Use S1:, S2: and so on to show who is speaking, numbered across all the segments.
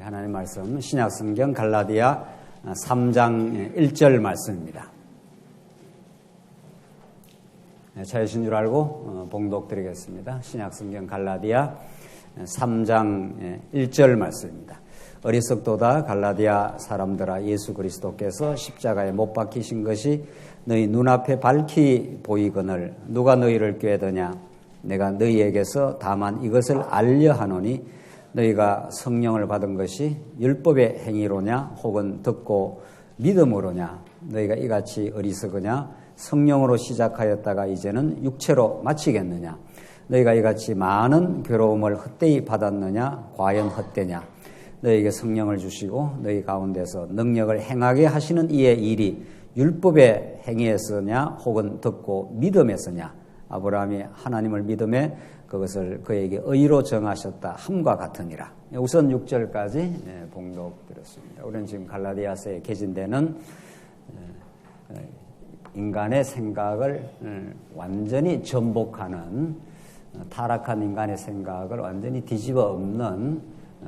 S1: 하나님 말씀 신약성경 갈라디아 3장 1절 말씀입니다. 찾으신 줄 알고 봉독드리겠습니다. 신약성경 갈라디아 3장 1절 말씀입니다. 어리석도다 갈라디아 사람들아, 예수 그리스도께서 십자가에 못 박히신 것이 너희 눈앞에 밝히 보이거늘 누가 너희를 꾀더냐? 내가 너희에게서 다만 이것을 알려하노니 너희가 성령을 받은 것이 율법의 행위로냐 혹은 듣고 믿음으로냐? 너희가 이같이 어리석으냐? 성령으로 시작하였다가 이제는 육체로 마치겠느냐? 너희가 이같이 많은 괴로움을 헛되이 받았느냐? 과연 헛되냐? 너희에게 성령을 주시고 너희 가운데서 능력을 행하게 하시는 이의 일이 율법의 행위에서냐 혹은 듣고 믿음에서냐? 아브라함이 하나님을 믿음에 그것을 그에게 의로 정하셨다 함과 같으니라. 우선 6절까지 봉독드렸습니다. 우리는 지금 갈라디아서에 개진되는 인간의 생각을 완전히 전복하는, 타락한 인간의 생각을 완전히 뒤집어 엎는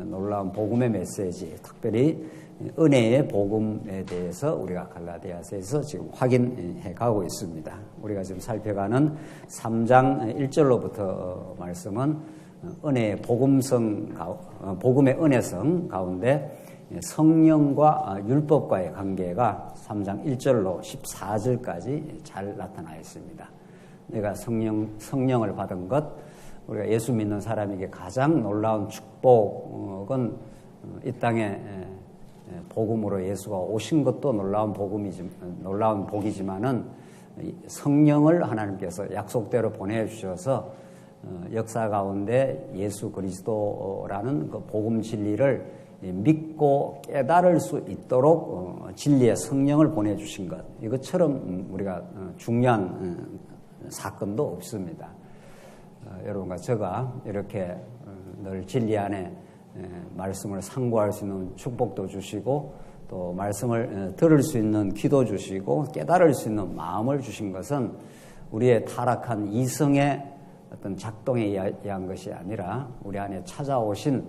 S1: 놀라운 복음의 메시지, 특별히 은혜의 복음에 대해서 우리가 갈라디아서에서 지금 확인해 가고 있습니다. 우리가 지금 살펴가는 3장 1절로부터 말씀은 은혜의 복음의 은혜성 가운데 성령과 율법과의 관계가 3장 1절로 14절까지 잘 나타나 있습니다. 내가 성령을 받은 것, 우리가 예수 믿는 사람에게 가장 놀라운 축복은 이 땅에 복음으로 예수가 오신 것도 놀라운 복이지만은 성령을 하나님께서 약속대로 보내주셔서 역사 가운데 예수 그리스도라는 그 복음 진리를 믿고 깨달을 수 있도록 진리의 성령을 보내주신 것, 이것처럼 우리가 중요한 사건도 없습니다. 여러분과 제가 이렇게 늘 진리 안에 말씀을 상고할 수 있는 축복도 주시고 또 말씀을 들을 수 있는 귀도 주시고 깨달을 수 있는 마음을 주신 것은 우리의 타락한 이성의 어떤 작동에 의한 것이 아니라 우리 안에 찾아오신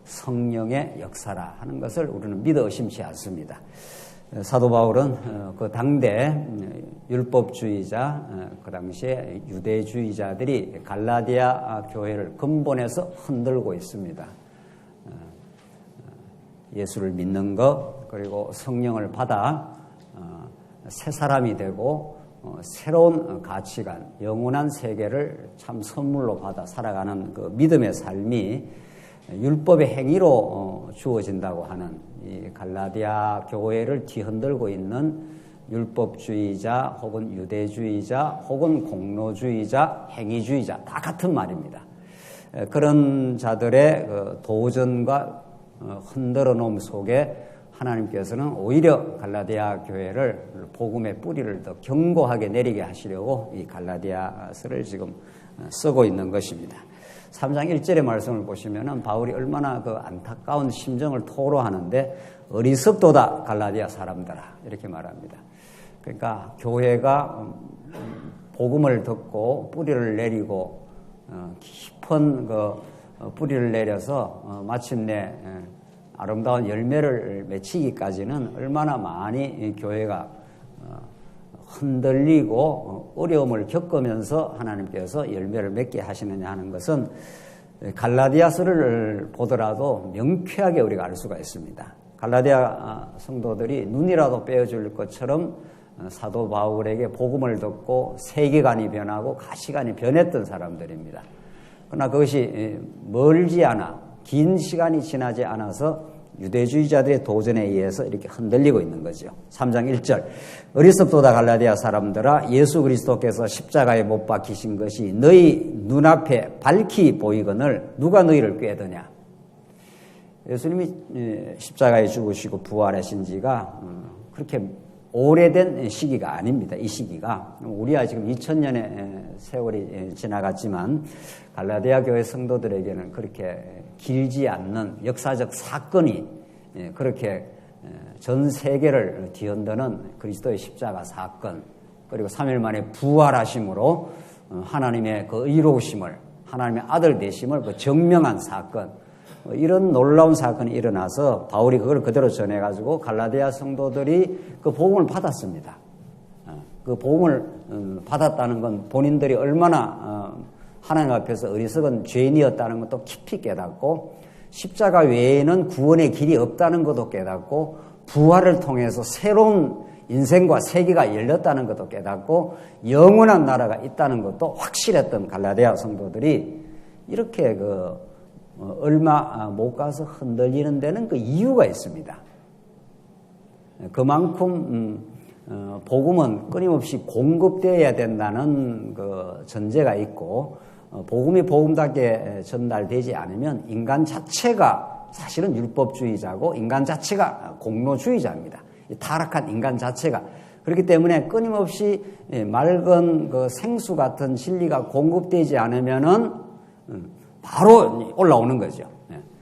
S1: 성령의 역사라 하는 것을 우리는 믿어 의심치 않습니다. 사도 바울은 그 당대 율법주의자, 그 당시에 유대주의자들이 갈라디아 교회를 근본에서 흔들고 있습니다. 예수를 믿는 것, 그리고 성령을 받아 새 사람이 되고 새로운 가치관, 영원한 세계를 참 선물로 받아 살아가는 그 믿음의 삶이 율법의 행위로 주어진다고 하는 이 갈라디아 교회를 뒤흔들고 있는 율법주의자 혹은 유대주의자 혹은 공로주의자, 행위주의자 다 같은 말입니다. 그런 자들의 도전과 흔들어 놓음 속에 하나님께서는 오히려 갈라디아 교회를 복음의 뿌리를 더 견고하게 내리게 하시려고 이 갈라디아서를 지금 쓰고 있는 것입니다. 3장 1절의 말씀을 보시면은 바울이 얼마나 그 안타까운 심정을 토로하는데, 어리석도다 갈라디아 사람들아, 이렇게 말합니다. 그러니까 교회가 복음을 듣고 뿌리를 내리고 깊은 그 뿌리를 내려서 마침내 아름다운 열매를 맺히기까지는 얼마나 많이 교회가 흔들리고 어려움을 겪으면서 하나님께서 열매를 맺게 하시느냐 하는 것은 갈라디아서를 보더라도 명쾌하게 우리가 알 수가 있습니다. 갈라디아 성도들이 눈이라도 빼어줄 것처럼 사도 바울에게 복음을 듣고 세계관이 변하고 가치관이 변했던 사람들입니다. 그러나 그것이 멀지 않아, 긴 시간이 지나지 않아서 유대주의자들의 도전에 의해서 이렇게 흔들리고 있는 거죠. 3장 1절, 어리석도다 갈라디아 사람들아, 예수 그리스도께서 십자가에 못 박히신 것이 너희 눈앞에 밝히 보이거늘 누가 너희를 꾀더냐? 예수님이 십자가에 죽으시고 부활하신 지가 그렇게 오래된 시기가 아닙니다. 이 시기가 우리야 지금 2000년의 세월이 지나갔지만 갈라디아 교회 성도들에게는 그렇게 길지 않는 역사적 사건이 그렇게 전 세계를 뒤흔드는 그리스도의 십자가 사건, 그리고 3일 만에 부활하심으로 하나님의 그 의로우심을, 하나님의 아들 되심을 그 증명한 사건, 이런 놀라운 사건이 일어나서 바울이 그걸 그대로 전해가지고 갈라디아 성도들이 그 복음을 받았습니다. 그 복음을 받았다는 건 본인들이 얼마나 하나님 앞에서 어리석은 죄인이었다는 것도 깊이 깨닫고 십자가 외에는 구원의 길이 없다는 것도 깨닫고 부활을 통해서 새로운 인생과 세계가 열렸다는 것도 깨닫고 영원한 나라가 있다는 것도 확실했던 갈라디아 성도들이 이렇게 얼마 못 가서 흔들리는 데는 그 이유가 있습니다. 그만큼 복음은 끊임없이 공급되어야 된다는 그 전제가 있고 복음이 복음답게 전달되지 않으면 인간 자체가 사실은 율법주의자고 인간 자체가 공로주의자입니다. 타락한 인간 자체가. 그렇기 때문에 끊임없이 맑은 그 생수 같은 진리가 공급되지 않으면은 바로 올라오는 거죠.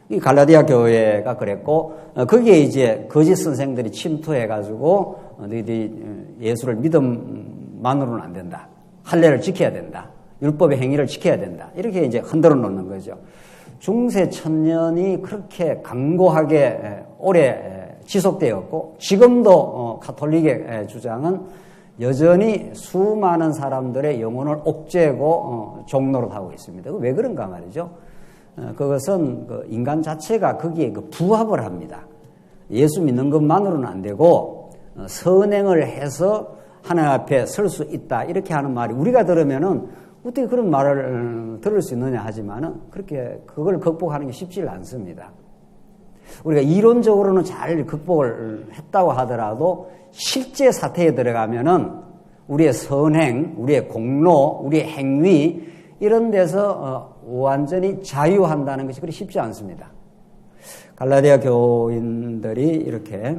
S1: 이 갈라디아 교회가 그랬고 거기에 이제 거짓 선생들이 침투해가지고 너희들이 예수를 믿음만으로는 안 된다. 할례를 지켜야 된다. 율법의 행위를 지켜야 된다. 이렇게 이제 흔들어 놓는 거죠. 중세 천년이 그렇게 강고하게 오래 지속되었고 지금도 가톨릭의 주장은 여전히 수많은 사람들의 영혼을 옥죄고 종노릇하고 있습니다. 왜 그런가 말이죠. 그것은 인간 자체가 거기에 부합을 합니다. 예수 믿는 것만으로는 안 되고 선행을 해서 하나님 앞에 설 수 있다 이렇게 하는 말이 우리가 들으면은 어떻게 그런 말을 들을 수 있느냐 하지만은 그렇게 그걸 극복하는 게 쉽지 않습니다. 우리가 이론적으로는 잘 극복을 했다고 하더라도 실제 사태에 들어가면은 우리의 선행, 우리의 공로, 우리의 행위 이런 데서 완전히 자유한다는 것이 그리 쉽지 않습니다. 갈라디아 교인들이 이렇게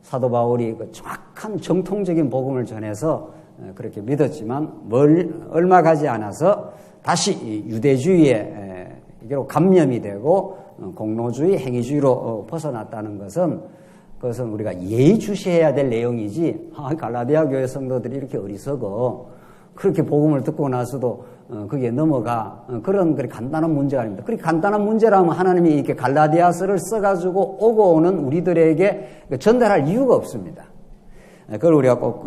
S1: 사도 바울이 그 정확한 정통적인 복음을 전해서 그렇게 믿었지만 얼마 가지 않아서 다시 유대주의에 감염이 되고 공로주의, 행위주의로 벗어났다는 것은 그것은 우리가 예의주시해야 될 내용이지 갈라디아 교회 성도들이 이렇게 어리석어 그렇게 복음을 듣고 나서도 거기에 넘어가 그런 간단한 문제가 아닙니다. 그렇게 간단한 문제라면 하나님이 이렇게 갈라디아서를 써가지고 오고 오는 우리들에게 전달할 이유가 없습니다. 그걸 우리가 꼭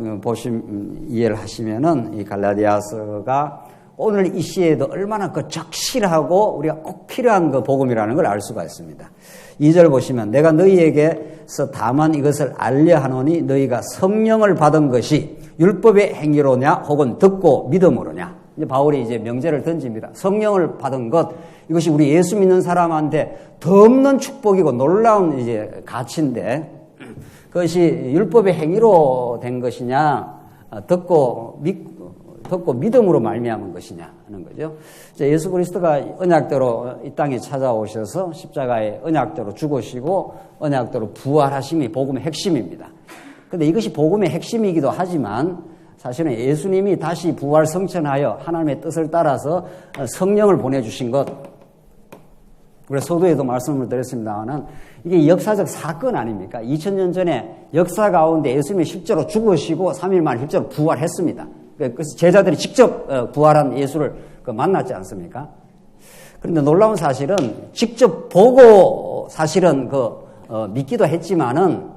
S1: 이해를 하시면은 이 갈라디아서가 오늘 이 시에도 얼마나 적실하고 우리가 꼭 필요한 복음이라는 걸 알 수가 있습니다. 2절 보시면 내가 너희에게서 다만 이것을 알려 하노니 너희가 성령을 받은 것이 율법의 행위로냐 혹은 듣고 믿음으로냐. 이제 바울이 이제 명제를 던집니다. 성령을 받은 것 이것이 우리 예수 믿는 사람한테 더 없는 축복이고 놀라운 이제 가치인데 그것이 율법의 행위로 된 것이냐 듣고 믿음으로 말미암은 것이냐 하는 거죠. 예수 그리스도가 언약대로 이 땅에 찾아오셔서 십자가에 언약대로 죽으시고 언약대로 부활하심이 복음의 핵심입니다. 그런데 이것이 복음의 핵심이기도 하지만 사실은 예수님이 다시 부활 성천하여 하나님의 뜻을 따라서 성령을 보내주신 것 우리 서두에도 말씀을 드렸습니다만 이게 역사적 사건 아닙니까? 2000년 전에 역사 가운데 예수님이 실제로 죽으시고 3일 만에 실제로 부활했습니다. 그래서 제자들이 직접 부활한 예수를 만났지 않습니까? 그런데 놀라운 사실은 직접 보고 사실은 믿기도 했지만은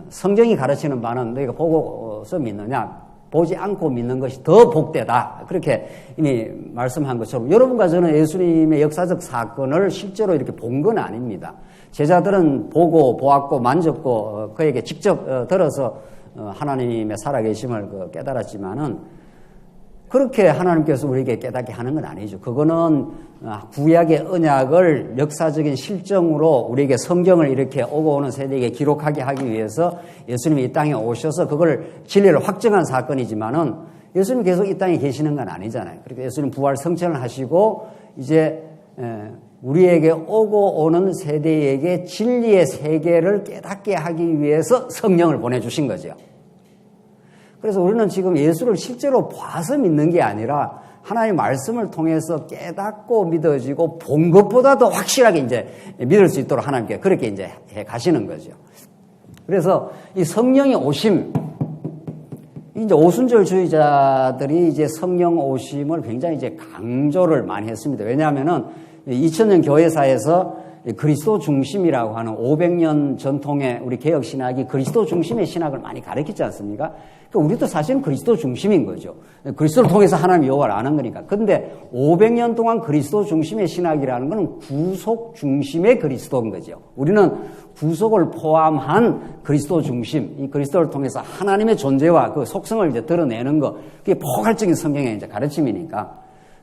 S1: 성경이 가르치는 바는 너희가 보고서 믿느냐 보지 않고 믿는 것이 더 복되다. 그렇게 이미 말씀한 것처럼 여러분과 저는 예수님의 역사적 사건을 실제로 이렇게 본 건 아닙니다. 제자들은 보고 보았고 만졌고 그에게 직접 들어서 하나님의 살아계심을 깨달았지만은 그렇게 하나님께서 우리에게 깨닫게 하는 건 아니죠. 그거는 구약의 언약을 역사적인 실정으로 우리에게 성경을 이렇게 오고 오는 세대에게 기록하게 하기 위해서 예수님이 이 땅에 오셔서 그걸 진리를 확정한 사건이지만은 예수님 계속 이 땅에 계시는 건 아니잖아요. 그러니까 예수님 부활 성천을 하시고 이제 우리에게 오고 오는 세대에게 진리의 세계를 깨닫게 하기 위해서 성령을 보내주신 거죠. 그래서 우리는 지금 예수를 실제로 봐서 믿는 게 아니라 하나님의 말씀을 통해서 깨닫고 믿어지고 본 것보다 더 확실하게 이제 믿을 수 있도록 하나님께 그렇게 이제 해 가시는 거죠. 그래서 이 성령의 오심, 이제 오순절주의자들이 이제 성령 오심을 굉장히 이제 강조를 많이 했습니다. 왜냐하면은 2000년 교회사에서 그리스도 중심이라고 하는 500년 전통의 우리 개혁 신학이 그리스도 중심의 신학을 많이 가르치지 않습니까? 그러니까 우리도 사실은 그리스도 중심인 거죠. 그리스도를 통해서 하나님 여호와를 아는 거니까. 근데 500년 동안 그리스도 중심의 신학이라는 것은 구속 중심의 그리스도인 거죠. 우리는 구속을 포함한 그리스도 중심, 이 그리스도를 통해서 하나님의 존재와 그 속성을 이제 드러내는 거, 그게 포괄적인 성경의 이제 가르침이니까.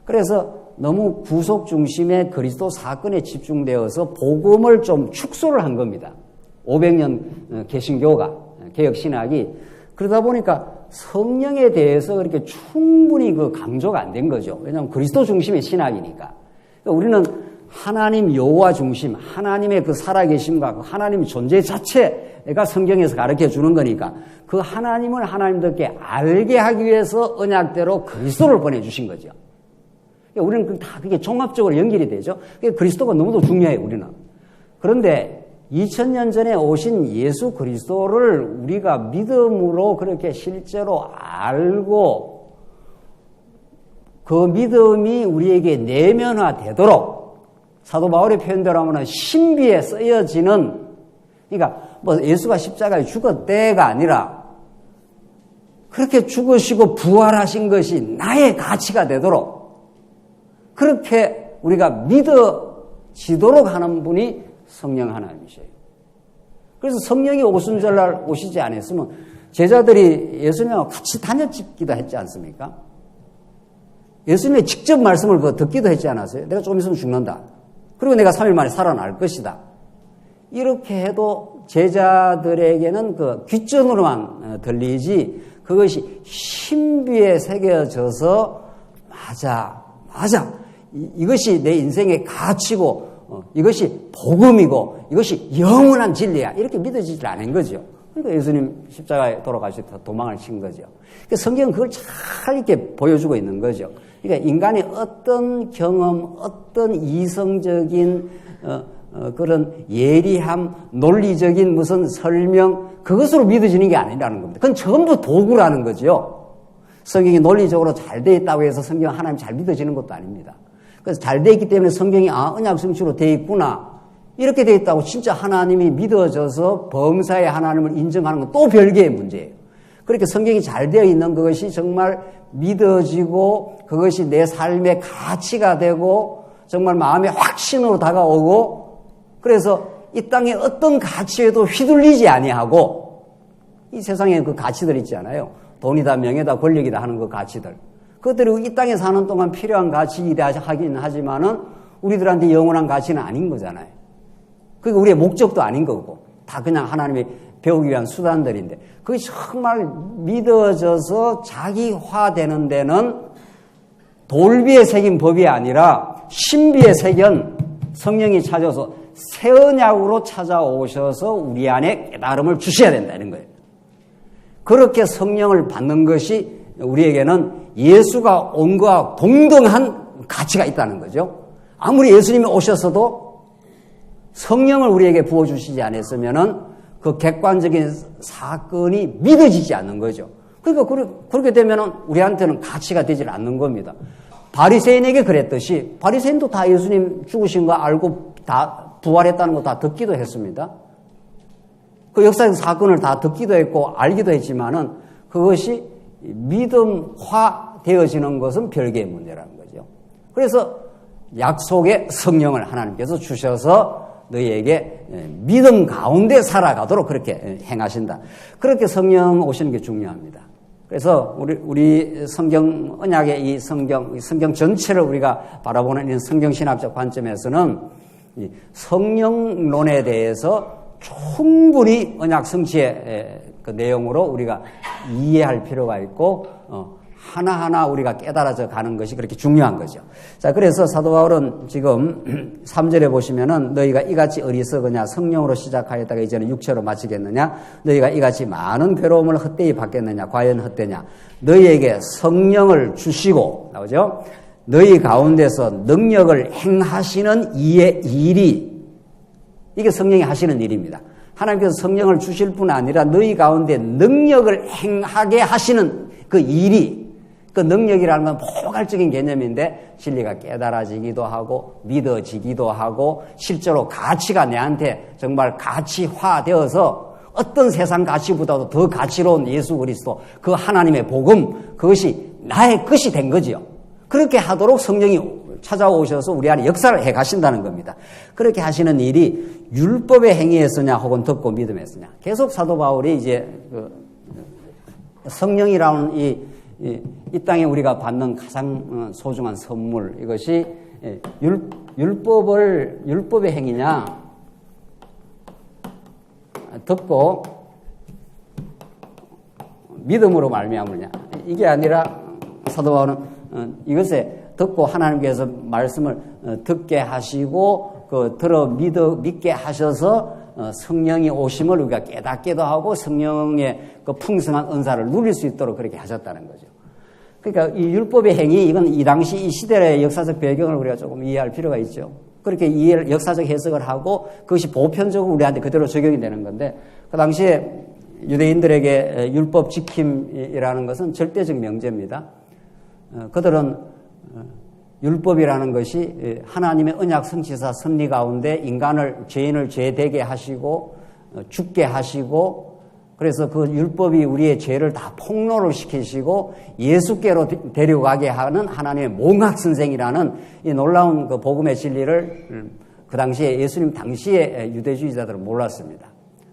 S1: 그래서 너무 구속 중심의 그리스도 사건에 집중되어서 복음을 좀 축소를 한 겁니다. 500년 개신교가, 개혁신학이. 그러다 보니까 성령에 대해서 그렇게 충분히 그 강조가 안 된 거죠. 왜냐하면 그리스도 중심의 신학이니까. 그러니까 우리는 하나님 여호와 중심, 하나님의 그 살아계심과 그 하나님의 존재 자체가 성경에서 가르쳐 주는 거니까 그 하나님을 하나님들께 알게 하기 위해서 언약대로 그리스도를 보내주신 거죠. 우리는 다 그게 종합적으로 연결이 되죠. 그리스도가 너무도 중요해요, 우리는. 그런데 2000년 전에 오신 예수 그리스도를 우리가 믿음으로 그렇게 실제로 알고 그 믿음이 우리에게 내면화되도록 사도 바울의 표현대로 하면 신비에 쓰여지는, 그러니까 뭐 예수가 십자가에 죽었대가 아니라 그렇게 죽으시고 부활하신 것이 나의 가치가 되도록 그렇게 우리가 믿어지도록 하는 분이 성령 하나님이세요. 그래서 성령이 오순절날 오시지 않았으면 제자들이 예수님하고 같이 다녔기도 했지 않습니까? 예수님의 직접 말씀을 듣기도 했지 않았어요? 내가 조금 있으면 죽는다. 그리고 내가 3일 만에 살아날 것이다. 이렇게 해도 제자들에게는 그 귓전으로만 들리지 그것이 신비에 새겨져서 맞아. 이것이 내 인생의 가치고 이것이 복음이고 이것이 영원한 진리야. 이렇게 믿어지질 않은 거죠. 그러니까 예수님 십자가에 돌아가셔서 도망을 친 거죠. 그러니까 성경은 그걸 잘 이렇게 보여주고 있는 거죠. 그러니까 인간의 어떤 경험, 어떤 이성적인 그런 예리함, 논리적인 무슨 설명 그것으로 믿어지는 게 아니라는 겁니다. 그건 전부 도구라는 거죠. 성경이 논리적으로 잘 돼 있다고 해서 성경 하나님 잘 믿어지는 것도 아닙니다. 그래서 잘 돼 있기 때문에 성경이 언약 성취로 돼 있구나. 이렇게 돼 있다고 진짜 하나님이 믿어져서 범사의 하나님을 인정하는 건 또 별개의 문제예요. 그렇게 성경이 잘 되어 있는 그것이 정말 믿어지고 그것이 내 삶의 가치가 되고 정말 마음의 확신으로 다가오고 그래서 이 땅의 어떤 가치에도 휘둘리지 아니하고 이 세상에 그 가치들 있잖아요. 돈이다 명예다 권력이다 하는 그 가치들. 그것들이 이 땅에 사는 동안 필요한 가치이다 하긴 하지만은 우리들한테 영원한 가치는 아닌 거잖아요. 그게 우리의 목적도 아닌 거고 다 그냥 하나님이 배우기 위한 수단들인데 그게 정말 믿어져서 자기화되는 데는 돌비에 새긴 법이 아니라 신비에 새긴 성령이 찾아서 새 언약으로 찾아오셔서 우리 안에 깨달음을 주셔야 된다는 거예요. 그렇게 성령을 받는 것이 우리에게는 예수가 온 것과 동등한 가치가 있다는 거죠. 아무리 예수님이 오셨어도 성령을 우리에게 부어주시지 않았으면은 그 객관적인 사건이 믿어지지 않는 거죠. 그러니까 그렇게 되면은 우리한테는 가치가 되질 않는 겁니다. 바리새인에게 그랬듯이 바리새인도 다 예수님 죽으신 거 알고 다 부활했다는 거 다 듣기도 했습니다. 그 역사적 사건을 다 듣기도 했고 알기도 했지만은 그것이 믿음화 되어지는 것은 별개의 문제라는 거죠. 그래서 약속의 성령을 하나님께서 주셔서 너희에게 믿음 가운데 살아가도록 그렇게 행하신다. 그렇게 성령 오시는 게 중요합니다. 그래서 우리 성경 언약의 이 성경 전체를 우리가 바라보는 이 성경신학적 관점에서는 이 성령론에 대해서 충분히 언약 성취의 그 내용으로 우리가 이해할 필요가 있고 하나하나 우리가 깨달아져 가는 것이 그렇게 중요한 거죠. 자, 그래서 사도 바울은 지금 3절에 보시면은 너희가 이같이 어리석으냐 성령으로 시작하였다가 이제는 육체로 마치겠느냐 너희가 이같이 많은 괴로움을 헛되이 받겠느냐 과연 헛되냐 너희에게 성령을 주시고 나오죠. 너희 가운데서 능력을 행하시는 이의 일이 이게 성령이 하시는 일입니다. 하나님께서 성령을 주실 뿐 아니라 너희 가운데 능력을 행하게 하시는 그 일이 그 능력이라는 건 포괄적인 개념인데 진리가 깨달아지기도 하고 믿어지기도 하고 실제로 가치가 내한테 정말 가치화되어서 어떤 세상 가치보다도 더 가치로운 예수 그리스도 그 하나님의 복음 그것이 나의 것이 된 거지요. 그렇게 하도록 성령이 찾아오셔서 우리 안에 역사를 해 가신다는 겁니다. 그렇게 하시는 일이 율법의 행위에서냐 혹은 듣고 믿음에서냐. 계속 사도 바울이 이제 성령이라는 이 땅에 우리가 받는 가장 소중한 선물 이것이 율법의 행위냐 듣고 믿음으로 말미암으냐 이게 아니라 사도 바울은 이것에 듣고 하나님께서 말씀을 듣게 하시고 믿게 하셔서 성령이 오심을 우리가 깨닫기도 하고 성령의 그 풍성한 은사를 누릴 수 있도록 그렇게 하셨다는 거죠. 그러니까 이 율법의 행위 이건 이 당시 이 시대의 역사적 배경을 우리가 조금 이해할 필요가 있죠. 그렇게 역사적 해석을 하고 그것이 보편적으로 우리한테 그대로 적용이 되는 건데 그 당시에 유대인들에게 율법 지킴이라는 것은 절대적 명제입니다. 그들은 율법이라는 것이 하나님의 언약 성취사 섭리 가운데 죄인을 죄되게 하시고 죽게 하시고 그래서 그 율법이 우리의 죄를 다 폭로를 시키시고 예수께로 데려가게 하는 하나님의 몽학선생이라는 이 놀라운 그 복음의 진리를 그 당시에 예수님 당시에 유대주의자들은 몰랐습니다.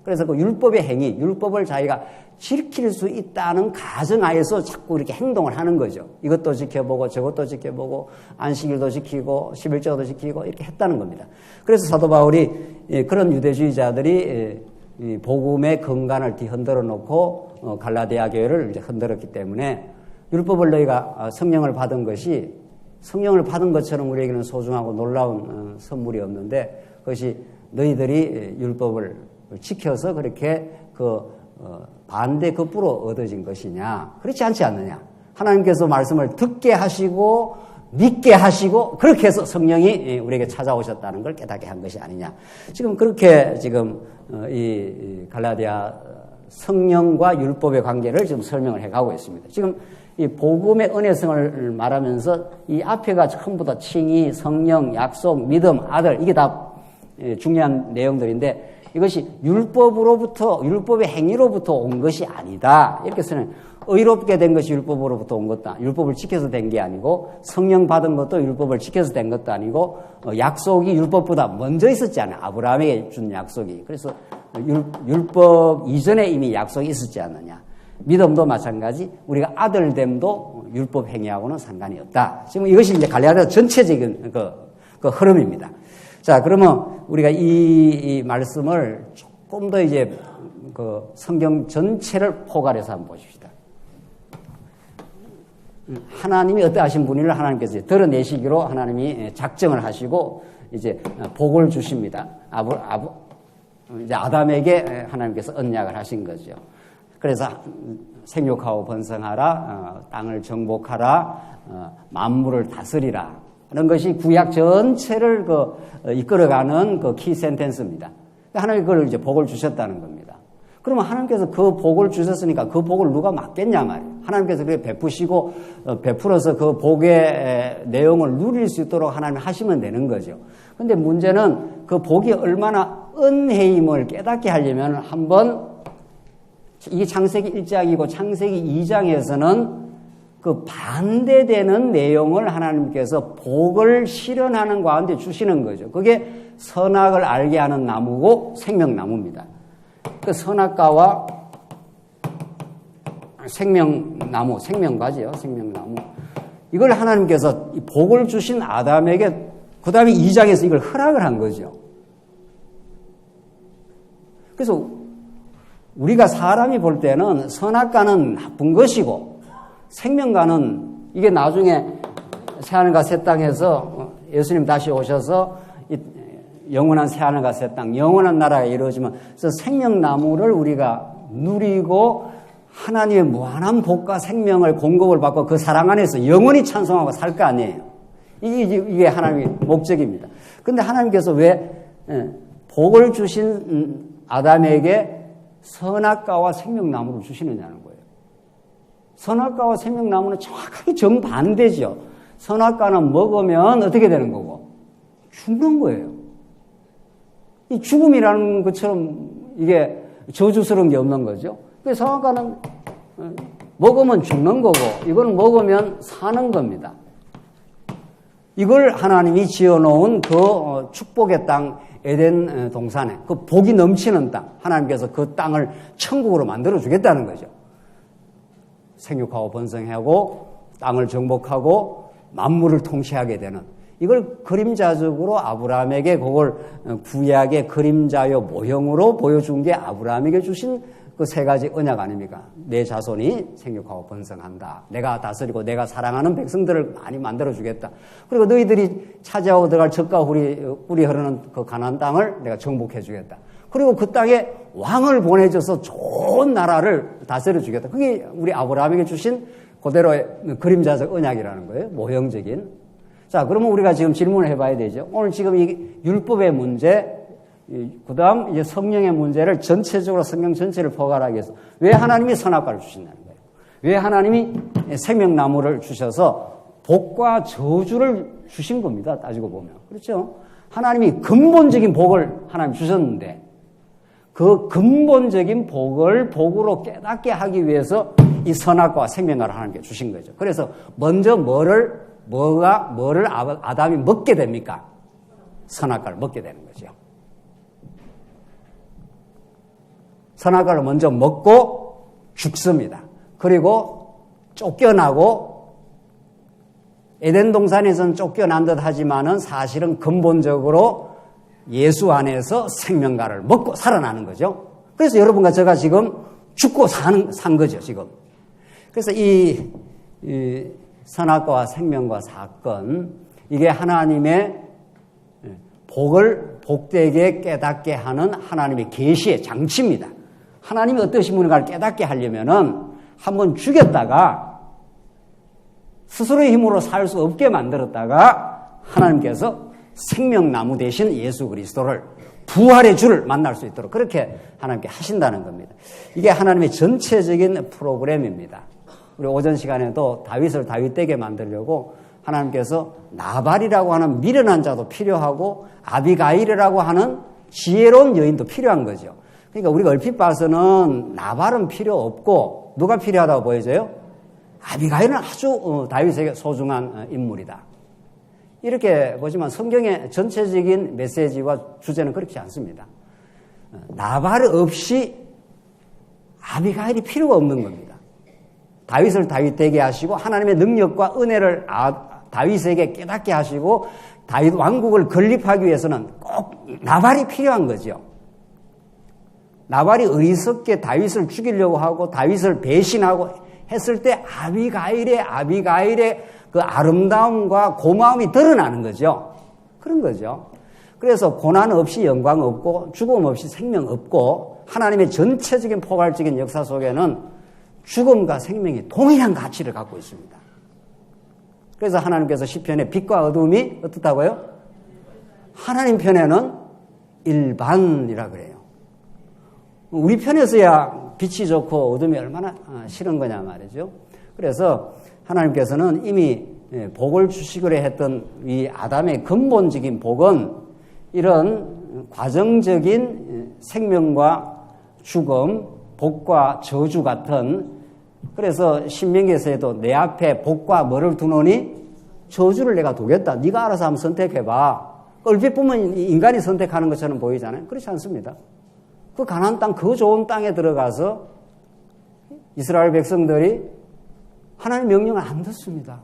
S1: 그래서 그 율법의 행위, 율법을 자기가 지킬 수 있다는 가정하에서 자꾸 이렇게 행동을 하는 거죠. 이것도 지켜보고 저것도 지켜보고 안식일도 지키고 11조도 지키고 이렇게 했다는 겁니다. 그래서 사도 바울이 그런 유대주의자들이 이 복음의 근간을 뒤흔들어 놓고 갈라디아 교회를 이제 흔들었기 때문에 율법을 너희가 성령을 받은 것이 성령을 받은 것처럼 우리에게는 소중하고 놀라운 선물이 없는데 그것이 너희들이 율법을 지켜서 그렇게 반대 급부로 얻어진 것이냐 그렇지 않지 않느냐 하나님께서 말씀을 듣게 하시고 믿게 하시고 그렇게 해서 성령이 우리에게 찾아오셨다는 걸 깨닫게 한 것이 아니냐 지금 그렇게 지금 이 갈라디아 성령과 율법의 관계를 지금 설명을 해가고 있습니다. 지금 이 복음의 은혜성을 말하면서 이 앞에가 전부 다 칭의, 성령, 약속, 믿음, 아들 이게 다 중요한 내용들인데 이것이 율법의 행위로부터 온 것이 아니다. 이렇게 쓰는 의롭게 된 것이 율법으로부터 온 것도 율법을 지켜서 된 게 아니고 성령 받은 것도 율법을 지켜서 된 것도 아니고 약속이 율법보다 먼저 있었지 않아요. 아브라함에게 준 약속이. 그래서 율법 이전에 이미 약속이 있었지 않느냐. 믿음도 마찬가지. 우리가 아들됨도 율법 행위하고는 상관이 없다. 지금 이것이 이제 갈라디아 전체적인 그 흐름입니다. 자, 그러면 우리가 이 말씀을 조금 더 이제 그 성경 전체를 포괄해서 한번 보십시다. 하나님이 어떠하신 분인를 하나님께서 드러내시기로 하나님이 작정을 하시고 이제 복을 주십니다. 이제 아담에게 하나님께서 언약을 하신 거죠. 그래서 생육하고 번성하라, 땅을 정복하라, 만물을 다스리라. 하는 것이 구약 전체를 이끌어가는 그 키 센텐스입니다. 하나님이 그걸 이제 복을 주셨다는 겁니다. 그러면 하나님께서 그 복을 주셨으니까 그 복을 누가 맡겠냐 말이에요. 하나님께서 그게 베푸시고 베풀어서 그 복의 내용을 누릴 수 있도록 하나님이 하시면 되는 거죠. 근데 문제는 그 복이 얼마나 은혜임을 깨닫게 하려면 한번 이게 창세기 1장이고 창세기 2장에서는 그 반대되는 내용을 하나님께서 복을 실현하는 가운데 주시는 거죠. 그게 선악을 알게 하는 나무고 생명나무입니다. 그 선악과와 생명나무, 생명과지요. 생명나무. 이걸 하나님께서 복을 주신 아담에게 그 다음에 2장에서 이걸 허락을 한 거죠. 그래서 우리가 사람이 볼 때는 선악과는 나쁜 것이고 생명과는 이게 나중에 새하늘과 새 땅에서 예수님 다시 오셔서 영원한 새하늘과 새 땅, 영원한 나라가 이루어지면 그래서 생명나무를 우리가 누리고 하나님의 무한한 복과 생명을 공급을 받고 그 사랑 안에서 영원히 찬송하고 살 거 아니에요. 이게 하나님의 목적입니다. 그런데 하나님께서 왜 복을 주신 아담에게 선악과와 생명나무를 주시느냐는 거예요. 선악과와 생명나무는 정확하게 정반대죠. 선악과는 먹으면 어떻게 되는 거고? 죽는 거예요. 이 죽음이라는 것처럼 이게 저주스러운 게 없는 거죠. 그래서 선악과는 먹으면 죽는 거고, 이건 먹으면 사는 겁니다. 이걸 하나님이 지어놓은 그 축복의 땅, 에덴 동산에, 그 복이 넘치는 땅, 하나님께서 그 땅을 천국으로 만들어주겠다는 거죠. 생육하고 번성하고, 땅을 정복하고, 만물을 통치하게 되는, 이걸 그림자적으로 아브라함에게 그걸 구약의 그림자요 모형으로 보여준 게 아브라함에게 주신 그 세 가지 언약 아닙니까? 내 자손이 생육하고 번성한다. 내가 다스리고 내가 사랑하는 백성들을 많이 만들어주겠다. 그리고 너희들이 차지하고 들어갈 젖과 꿀이 흐르는 그 가나안 땅을 내가 정복해주겠다. 그리고 그 땅에 왕을 보내줘서 좋은 나라를 다스려주겠다. 그게 우리 아브라함에게 주신 그대로의 그림자적 언약이라는 거예요. 모형적인. 자, 그러면 우리가 지금 질문을 해봐야 되죠. 오늘 지금 이 율법의 문제, 그 다음 이제 성령의 문제를 전체적으로 성경 전체를 포괄하기 위해서 왜 하나님이 선악과를 주신다는 거예요? 왜 하나님이 생명나무를 주셔서 복과 저주를 주신 겁니다. 따지고 보면. 그렇죠? 하나님이 근본적인 복을 하나님 주셨는데 그 근본적인 복을 복으로 깨닫게 하기 위해서 이 선악과와 생명과를 하나님께 주신 거죠. 그래서 먼저 뭐를 아담이 먹게 됩니까? 선악과를 먹게 되는 거죠. 선악과를 먼저 먹고 죽습니다. 그리고 쫓겨나고 에덴 동산에서는 쫓겨난 듯 하지만은 사실은 근본적으로 예수 안에서 생명과를 먹고 살아나는 거죠. 그래서 여러분과 제가 지금 죽고 산 거죠, 지금. 그래서 이 선악과와 생명과 사건, 이게 하나님의 복을 복되게 깨닫게 하는 하나님의 계시의 장치입니다. 하나님이 어떠신 분인가를 깨닫게 하려면은 한번 죽였다가 스스로의 힘으로 살 수 없게 만들었다가 하나님께서 생명나무 대신 예수 그리스도를 부활의 주를 만날 수 있도록 그렇게 하나님께 하신다는 겁니다. 이게 하나님의 전체적인 프로그램입니다. 우리 오전 시간에도 다윗을 다윗되게 만들려고 하나님께서 나발이라고 하는 미련한 자도 필요하고 아비가일이라고 하는 지혜로운 여인도 필요한 거죠. 그러니까 우리가 얼핏 봐서는 나발은 필요 없고 누가 필요하다고 보여져요? 아비가일은 아주 다윗에게 소중한 인물이다. 이렇게 보지만 성경의 전체적인 메시지와 주제는 그렇지 않습니다. 나발 없이 아비가일이 필요가 없는 겁니다. 다윗을 다윗되게 하시고 하나님의 능력과 은혜를 다윗에게 깨닫게 하시고 다윗 왕국을 건립하기 위해서는 꼭 나발이 필요한 거죠. 나발이 어리석게 다윗을 죽이려고 하고 다윗을 배신하고 했을 때 아비가일의 그 아름다움과 고마움이 드러나는 거죠. 그런 거죠. 그래서 고난 없이 영광 없고 죽음 없이 생명 없고 하나님의 전체적인 포괄적인 역사 속에는 죽음과 생명이 동일한 가치를 갖고 있습니다. 그래서 하나님께서 시편에 빛과 어둠이 어떻다고요? 하나님 편에는 일반이라 그래요. 우리 편에서야 빛이 좋고 어둠이 얼마나 싫은 거냐 말이죠. 그래서 하나님께서는 이미 복을 주시기로 했던 이 아담의 근본적인 복은 이런 과정적인 생명과 죽음, 복과 저주 같은, 그래서 신명기에서도 내 앞에 복과 뭐를 두노니 저주를 내가 두겠다. 네가 알아서 한번 선택해봐. 얼핏 보면 인간이 선택하는 것처럼 보이잖아요. 그렇지 않습니다. 그 가나안 땅, 그 좋은 땅에 들어가서 이스라엘 백성들이 하나님의 명령을 안 듣습니다.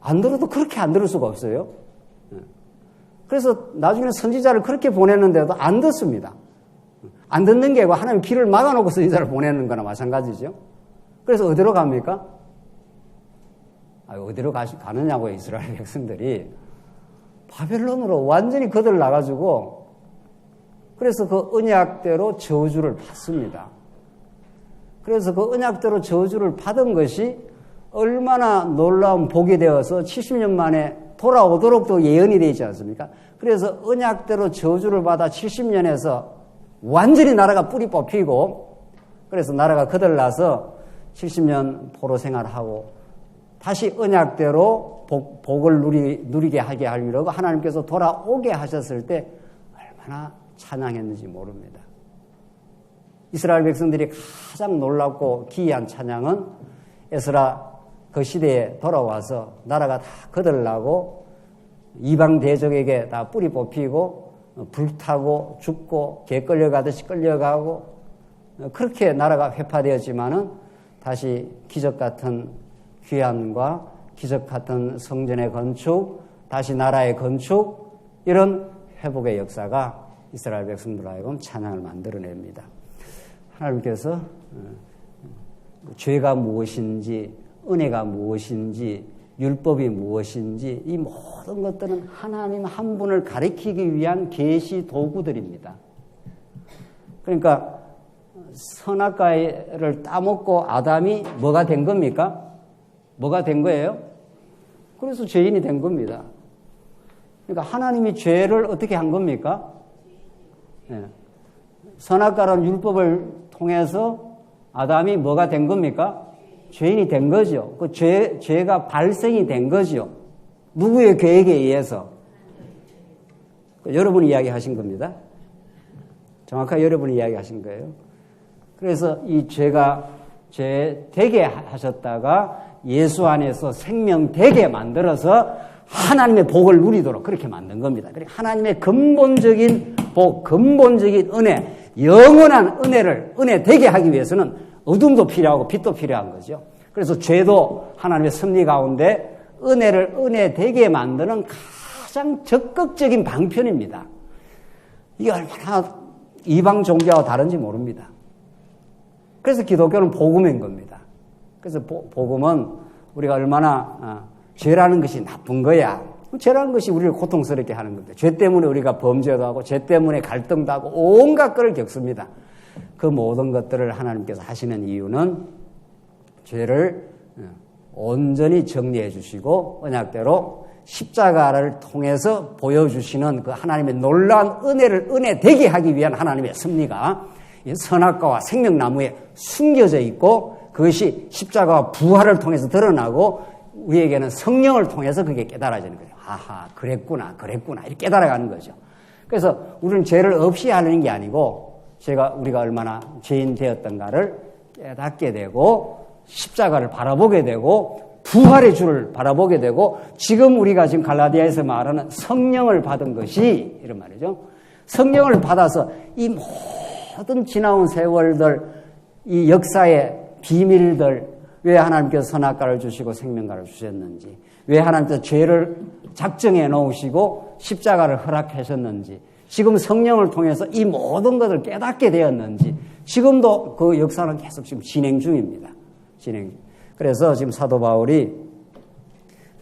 S1: 안 들어도 그렇게 안 들을 수가 없어요. 그래서 나중에는 선지자를 그렇게 보냈는데도 안 듣습니다. 안 듣는 게 아니고 하나님 길을 막아놓고 선지자를 보내는 거나 마찬가지죠. 그래서 어디로 갑니까? 어디로 가느냐고요, 이스라엘 백성들이. 바벨론으로 완전히 거들 나가지고 그래서 그 언약대로 저주를 받습니다. 그래서 그 언약대로 저주를 받은 것이 얼마나 놀라운 복이 되어서 70년 만에 돌아오도록 또 예언이 되어 있지 않습니까? 그래서 언약대로 저주를 받아 70년에서 완전히 나라가 뿌리 뽑히고 그래서 나라가 거들나서 70년 포로 생활하고 다시 언약대로 복을 누리게 하게 하려고 하나님께서 돌아오게 하셨을 때 얼마나 찬양했는지 모릅니다. 이스라엘 백성들이 가장 놀랍고 기이한 찬양은 에스라 그 시대에 돌아와서 나라가 다 거들나고 이방 대적에게 다 뿌리 뽑히고 불타고 죽고 개 끌려가듯이 끌려가고 그렇게 나라가 회파되었지만은 다시 기적 같은 귀환과 기적 같은 성전의 건축, 다시 나라의 건축, 이런 회복의 역사가 이스라엘 백성들 하여금 찬양을 만들어냅니다. 하나님께서 죄가 무엇인지, 은혜가 무엇인지, 율법이 무엇인지 이 모든 것들은 하나님 한 분을 가리키기 위한 계시 도구들입니다. 그러니까 선악과를 따먹고 아담이 뭐가 된 겁니까? 뭐가 된 거예요? 그래서 죄인이 된 겁니다. 그러니까 하나님이 죄를 어떻게 한 겁니까? 네. 선악과라는 율법을 통해서 아담이 뭐가 된 겁니까? 죄인이 된 거죠. 그 죄가 발생이 된 거죠. 누구의 계획에 의해서? 여러분이 이야기하신 겁니다. 정확하게 여러분이 이야기하신 거예요. 그래서 이 죄가 죄 되게 하셨다가 예수 안에서 생명 되게 만들어서 하나님의 복을 누리도록 그렇게 만든 겁니다. 그러니까 하나님의 근본적인 복, 근본적인 은혜, 영원한 은혜 되게 하기 위해서는 어둠도 필요하고 빛도 필요한 거죠. 그래서 죄도 하나님의 섭리 가운데 은혜 되게 만드는 가장 적극적인 방편입니다. 이게 얼마나 이방 종교와 다른지 모릅니다. 그래서 기독교는 복음인 겁니다. 그래서 복음은 우리가 얼마나 죄라는 것이 나쁜 거야. 죄라는 것이 우리를 고통스럽게 하는 겁니다. 죄 때문에 우리가 범죄도 하고 죄 때문에 갈등도 하고 온갖 것을 겪습니다. 그 모든 것들을 하나님께서 하시는 이유는 죄를 온전히 정리해 주시고 언약대로 십자가를 통해서 보여주시는 그 하나님의 놀라운 은혜 되게 하기 위한 하나님의 섭리가 선악과와 생명나무에 숨겨져 있고 그것이 십자가와 부활을 통해서 드러나고 우리에게는 성령을 통해서 그게 깨달아지는 거죠. 아하, 그랬구나 이렇게 깨달아가는 거죠. 그래서 우리는 죄를 없이 하는 게 아니고 우리가 얼마나 죄인 되었던가를 깨닫게 되고 십자가를 바라보게 되고 부활의 주를 바라보게 되고 지금 우리가 지금 갈라디아에서 말하는 성령을 받은 것이 이런 말이죠. 성령을 받아서 이 모든 지나온 세월들, 이 역사의 비밀들, 왜 하나님께서 선악과를 주시고 생명과를 주셨는지, 왜 하나님께서 죄를 작정해 놓으시고 십자가를 허락하셨는지, 지금 성령을 통해서 이 모든 것을 깨닫게 되었는지, 지금도 그 역사는 계속 지금 진행 중입니다. 그래서 지금 사도 바울이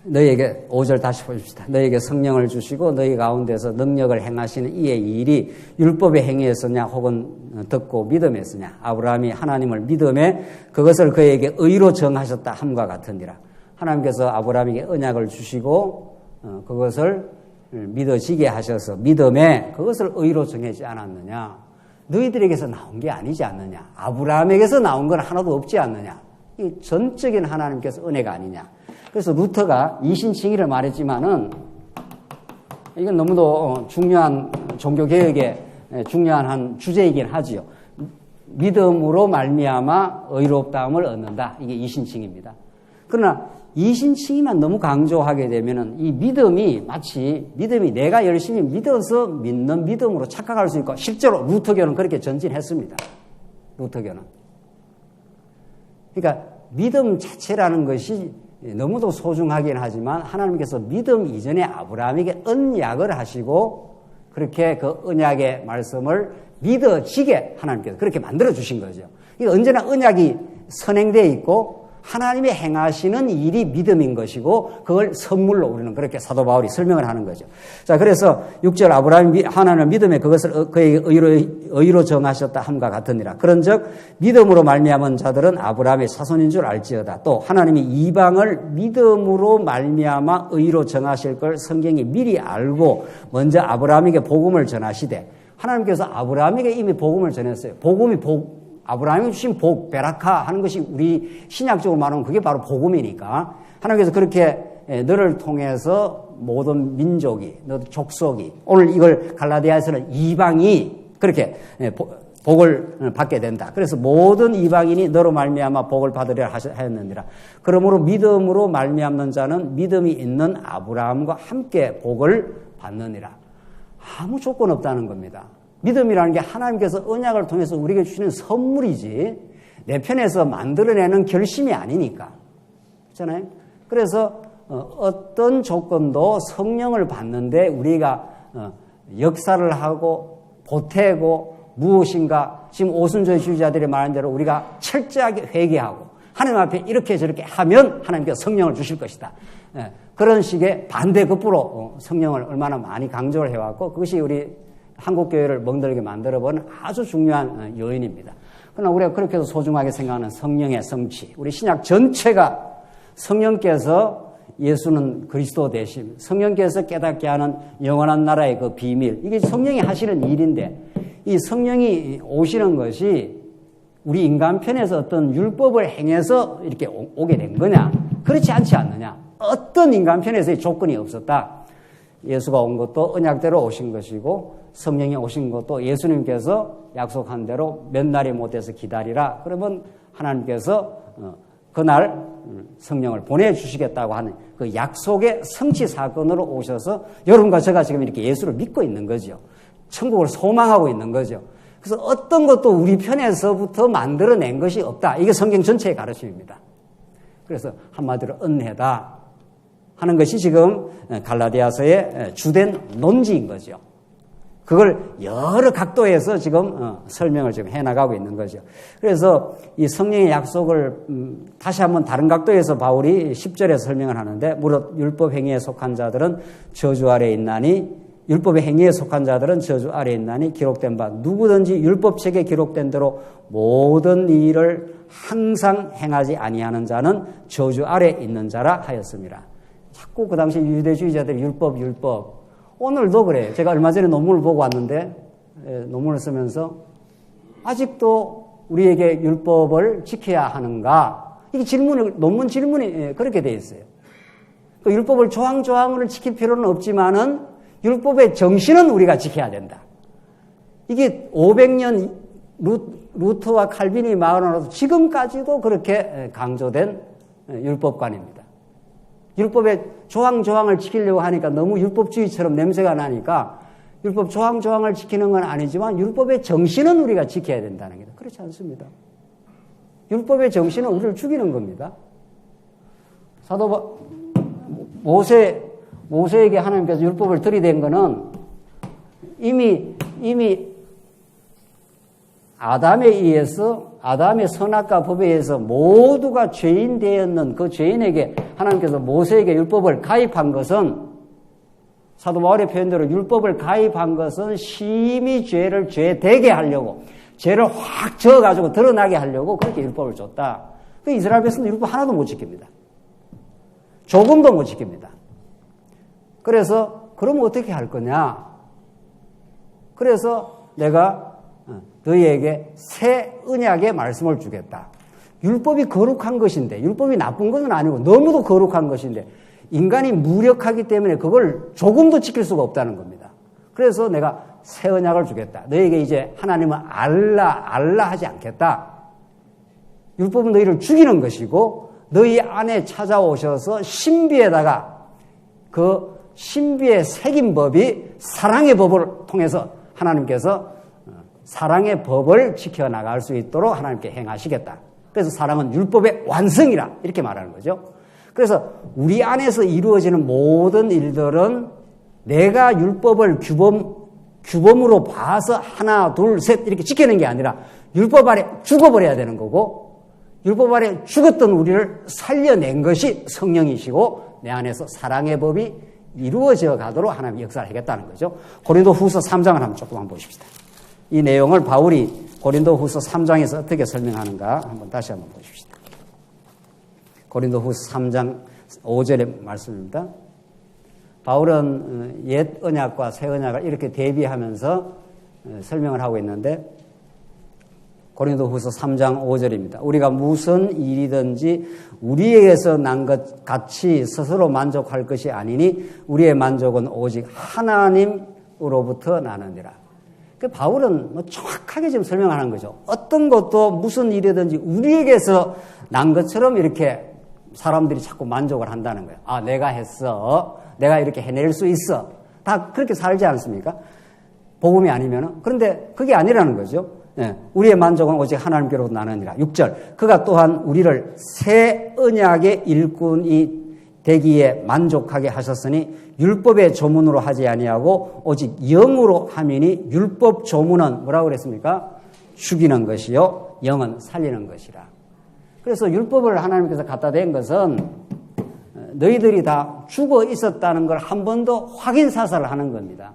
S1: 너희에게 5절 다시 보십시다. 너희에게 성령을 주시고 너희 가운데서 능력을 행하시는 이의 일이 율법의 행위였으냐 혹은 듣고 믿음이었으냐. 아브라함이 하나님을 믿음에 그것을 그에게 의로 정하셨다 함과 같으니라. 하나님께서 아브라함에게 언약을 주시고 그것을 믿어지게 하셔서 믿음에 그것을 의로 정하지 않았느냐. 너희들에게서 나온 게 아니지 않느냐. 아브라함에게서 나온 건 하나도 없지 않느냐. 이 전적인 하나님께서 은혜가 아니냐. 그래서 루터가 이신칭의를 말했지만은 이건 너무도 중요한 종교개혁의 중요한 한 주제이긴 하지요. 믿음으로 말미암아 의롭다함을 얻는다. 이게 이신칭입니다. 그러나 이신칭의만 너무 강조하게 되면은 이 믿음이 마치 믿음이 내가 열심히 믿어서 믿는 믿음으로 착각할 수 있고 실제로 루터교는 그렇게 전진했습니다. 루터교는. 그러니까 믿음 자체라는 것이 너무도 소중하긴 하지만 하나님께서 믿음 이전에 아브라함에게 언약을 하시고 그렇게 그 언약의 말씀을 믿어지게 하나님께서 그렇게 만들어 주신 거죠. 언제나 언약이 선행되어 있고 하나님이 행하시는 일이 믿음인 것이고 그걸 선물로 우리는 그렇게 사도 바울이 설명을 하는 거죠. 자, 그래서 6절 아브라함이 하나님을 믿음에 그것을 그에게 의로 정하셨다 함과 같으니라. 그런즉 믿음으로 말미암은 자들은 아브라함의 자손인 줄 알지어다. 또 하나님이 이방을 믿음으로 말미암아 의로 정하실 걸 성경이 미리 알고 먼저 아브라함에게 복음을 전하시되 하나님께서 아브라함에게 이미 복음을 전했어요. 복음이 아브라함이 주신 복, 베라카 하는 것이 우리 신약적으로 말하면 그게 바로 복음이니까 하나님께서 그렇게 너를 통해서 모든 민족이, 너도 족속이, 오늘 이걸 갈라디아에서는 이방이 그렇게 복을 받게 된다. 그래서 모든 이방인이 너로 말미암아 복을 받으려 하였느니라. 그러므로 믿음으로 말미암는 자는 믿음이 있는 아브라함과 함께 복을 받느니라. 아무 조건 없다는 겁니다. 믿음이라는 게 하나님께서 언약을 통해서 우리에게 주시는 선물이지 내 편에서 만들어내는 결심이 아니니까. 그렇잖아요? 그래서 어떤 조건도 성령을 받는데 우리가 역사를 하고 보태고 무엇인가 지금 오순절주의자들이 말한 대로 우리가 철저하게 회개하고 하나님 앞에 이렇게 저렇게 하면 하나님께서 성령을 주실 것이다. 그런 식의 반대급부로 성령을 얼마나 많이 강조를 해왔고 그것이 우리 한국교회를 멍들게 만들어본 아주 중요한 요인입니다. 그러나 우리가 그렇게 해서 소중하게 생각하는 성령의 성취, 우리 신약 전체가 성령께서 예수는 그리스도 되심, 성령께서 깨닫게 하는 영원한 나라의 그 비밀, 이게 성령이 하시는 일인데 이 성령이 오시는 것이 우리 인간 편에서 어떤 율법을 행해서 이렇게 오게 된 거냐? 그렇지 않지 않느냐? 어떤 인간 편에서의 조건이 없었다. 예수가 온 것도 언약대로 오신 것이고 성령이 오신 것도 예수님께서 약속한 대로 몇 날이 못해서 기다리라. 그러면 하나님께서 그날 성령을 보내주시겠다고 하는 그 약속의 성취 사건으로 오셔서 여러분과 제가 지금 이렇게 예수를 믿고 있는 거죠. 천국을 소망하고 있는 거죠. 그래서 어떤 것도 우리 편에서부터 만들어낸 것이 없다. 이게 성경 전체의 가르침입니다. 그래서 한마디로 은혜다 하는 것이 지금 갈라디아서의 주된 논지인 거죠. 그걸 여러 각도에서 지금 설명을 지금 해나가고 있는 거죠. 그래서 이 성령의 약속을 다시 한번 다른 각도에서 바울이 10절에 설명을 하는데 무릇 율법 행위에 속한 자들은 저주 아래에 있나니 율법의 행위에 속한 자들은 저주 아래에 있나니 기록된 바 누구든지 율법책에 기록된 대로 모든 일을 항상 행하지 아니하는 자는 저주 아래에 있는 자라 하였습니다. 자꾸 그 당시 유대주의자들이 율법 오늘도 그래요. 제가 얼마 전에 논문을 보고 왔는데 논문을 쓰면서 아직도 우리에게 율법을 지켜야 하는가? 이게 논문 질문이 그렇게 돼 있어요. 그 율법을 조항조항을 지킬 필요는 없지만은 율법의 정신은 우리가 지켜야 된다. 이게 500년 루터와 칼빈이 말하노라도 지금까지도 그렇게 강조된 율법관입니다. 율법의 조항조항을 지키려고 하니까 너무 율법주의처럼 냄새가 나니까 율법 조항조항을 지키는 건 아니지만 율법의 정신은 우리가 지켜야 된다는 게 그렇지 않습니다. 율법의 정신은 우리를 죽이는 겁니다. 사도 모세에게 하나님께서 율법을 들이댄 거는 이미 아담에 의해서 아담의 선악과 법에 의해서 모두가 죄인 되었는 그 죄인에게 하나님께서 모세에게 율법을 가입한 것은 사도 바울의 표현대로 율법을 가입한 것은 심히 죄되게 하려고 죄를 확 저어가지고 드러나게 하려고 그렇게 율법을 줬다. 그 이스라엘 백성도 율법 하나도 못 지킵니다. 조금도 못 지킵니다. 그래서 그러면 어떻게 할 거냐? 그래서 내가 너희에게 새 언약의 말씀을 주겠다. 율법이 거룩한 것인데 율법이 나쁜 것은 아니고 너무도 거룩한 것인데 인간이 무력하기 때문에 그걸 조금도 지킬 수가 없다는 겁니다. 그래서 내가 새 언약을 주겠다. 너희에게 이제 하나님은 알라 하지 않겠다. 율법은 너희를 죽이는 것이고 너희 안에 찾아오셔서 신비에다가 그 신비의 새긴 법이 사랑의 법을 통해서 하나님께서 사랑의 법을 지켜나갈 수 있도록 하나님께 행하시겠다. 그래서 사랑은 율법의 완성이라 이렇게 말하는 거죠. 그래서 우리 안에서 이루어지는 모든 일들은 내가 율법을 규범으로 봐서 하나 둘 셋 이렇게 지키는 게 아니라 율법 아래 죽어버려야 되는 거고 율법 아래 죽었던 우리를 살려낸 것이 성령이시고 내 안에서 사랑의 법이 이루어져 가도록 하나님이 역사를 하겠다는 거죠. 고린도후서 3장을 한번 조금만 보십시다. 이 내용을 바울이 고린도후서 3장에서 어떻게 설명하는가 다시 한번 보십시다. 고린도후서 3장 5절의 말씀입니다. 바울은 옛 언약과 새 언약을 이렇게 대비하면서 설명을 하고 있는데 고린도후서 3장 5절입니다. 우리가 무슨 일이든지 우리에게서 난 것 같이 스스로 만족할 것이 아니니 우리의 만족은 오직 하나님으로부터 나느니라. 바울은 정확하게 지금 설명하는 거죠. 어떤 것도 무슨 일이든지 우리에게서 난 것처럼 이렇게 사람들이 자꾸 만족을 한다는 거예요. 아, 내가 했어. 내가 이렇게 해낼 수 있어. 다 그렇게 살지 않습니까? 복음이 아니면은. 그런데 그게 아니라는 거죠. 예, 우리의 만족은 오직 하나님께로부터 나느니라. 6절. 그가 또한 우리를 새 언약의 일꾼이 되기에 만족하게 하셨으니 율법의 조문으로 하지 아니하고 오직 영으로 함이니 율법 조문은 뭐라고 그랬습니까? 죽이는 것이요 영은 살리는 것이라. 그래서 율법을 하나님께서 갖다 댄 것은 너희들이 다 죽어 있었다는 걸 한 번 더 확인 사살을 하는 겁니다.